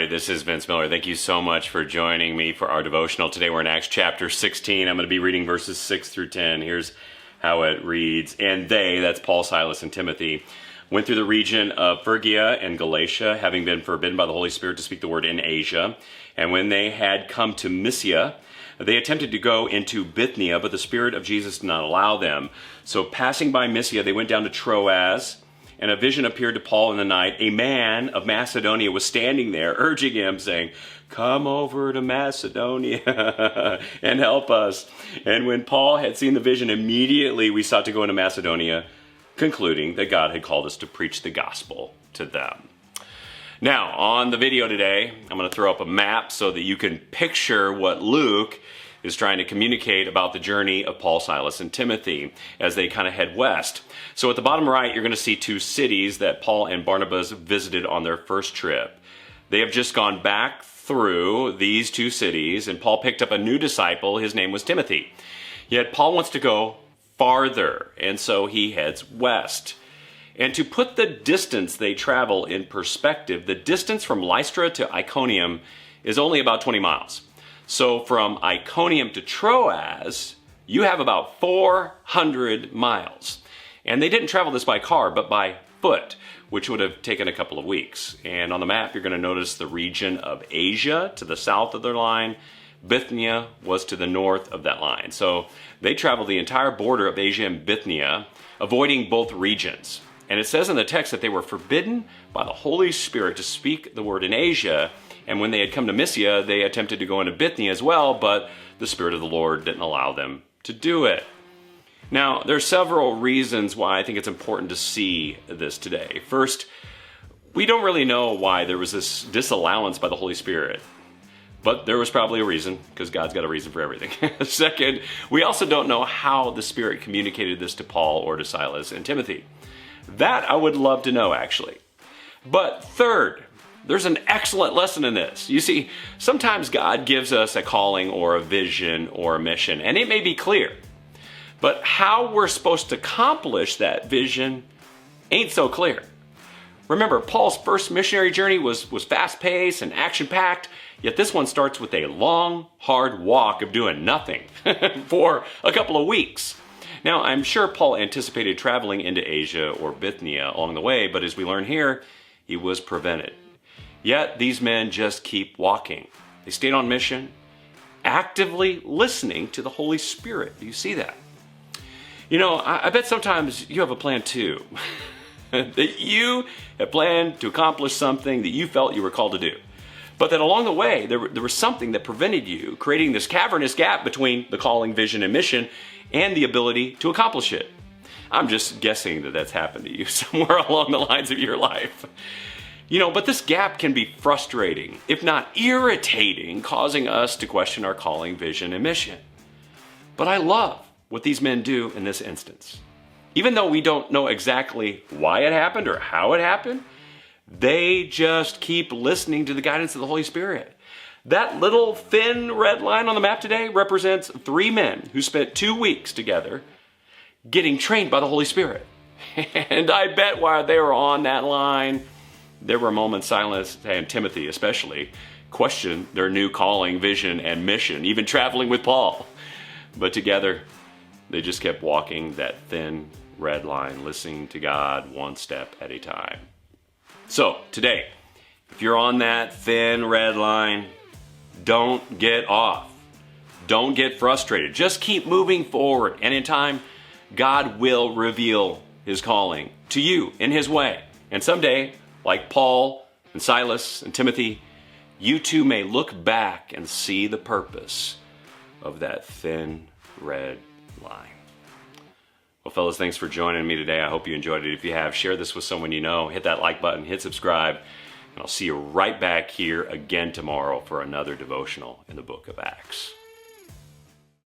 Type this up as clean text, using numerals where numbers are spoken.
right, this is Vince Miller. Thank you so much for joining me for our devotional. Today we're in Acts chapter 16. I'm going to be reading verses 6 through 10. Here's how it reads. And they, that's Paul, Silas, and Timothy, went through the region of Phrygia and Galatia, having been forbidden by the Holy Spirit to speak the word in Asia. And when they had come to Mysia, they attempted to go into Bithynia, but the Spirit of Jesus did not allow them. So passing by Mysia, they went down to Troas, and a vision appeared to Paul in the night. A man of Macedonia was standing there, urging him, saying, "Come over to Macedonia and help us." And when Paul had seen the vision, immediately we sought to go into Macedonia, concluding that God had called us to preach the gospel to them. Now, on the video today, I'm going to throw up a map so that you can picture what Luke is trying to communicate about the journey of Paul, Silas, and Timothy as they kind of head west. So at the bottom right, you're going to see two cities that Paul and Barnabas visited on their first trip. They have just gone back through these two cities, and Paul picked up a new disciple. His name was Timothy. Yet Paul wants to go farther, and so he heads west. And to put the distance they travel in perspective, the distance from Lystra to Iconium is only about 20 miles. So from Iconium to Troas, you have about 400 miles. And they didn't travel this by car, but by foot, which would have taken a couple of weeks. And on the map, you're going to notice the region of Asia to the south of their line. Bithynia was to the north of that line. So they traveled the entire border of Asia and Bithynia, avoiding both regions. And it says in the text that they were forbidden by the Holy Spirit to speak the word in Asia. And when they had come to Mysia, they attempted to go into Bithynia as well, but the Spirit of the Lord didn't allow them to do it. Now, there are several reasons why I think it's important to see this today. First, we don't really know why there was this disallowance by the Holy Spirit. But there was probably a reason, because God's got a reason for everything. Second, we also don't know how the Spirit communicated this to Paul or to Silas and Timothy. That I would love to know, actually. But third, there's an excellent lesson in this. You see, sometimes God gives us a calling or a vision or a mission, and it may be clear. But how we're supposed to accomplish that vision ain't so clear. Remember, Paul's first missionary journey was fast-paced and action-packed, yet this one starts with a long, hard walk of doing nothing for a couple of weeks. Now, I'm sure Paul anticipated traveling into Asia or Bithynia along the way, but as we learn here, he was prevented. Yet these men just keep walking. They stayed on mission, actively listening to the Holy Spirit. Do you see that? You know, I bet sometimes you have a plan too. That you have planned to accomplish something that you felt you were called to do. But that along the way, there was something that prevented you, creating this cavernous gap between the calling, vision, and mission, and the ability to accomplish it. I'm just guessing that that's happened to you somewhere along the lines of your life. You know, but this gap can be frustrating, if not irritating, causing us to question our calling, vision, and mission. But I love what these men do in this instance. Even though we don't know exactly why it happened or how it happened, they just keep listening to the guidance of the Holy Spirit. That little thin red line on the map today represents 3 men who spent 2 weeks together getting trained by the Holy Spirit. And I bet while they were on that line, there were moments Silas and Timothy especially questioned their new calling, vision, and mission, even traveling with Paul. But together, they just kept walking that thin red line, listening to God one step at a time. So today, if you're on that thin red line, don't get off. Don't get frustrated. Just keep moving forward. And in time, God will reveal his calling to you in his way. And someday, like Paul and Silas and Timothy, you too may look back and see the purpose of that thin red line. Well, fellas, thanks for joining me today. I hope you enjoyed it. If you have, share this with someone you know. Hit that like button, hit subscribe, and I'll see you right back here again tomorrow for another devotional in the book of Acts.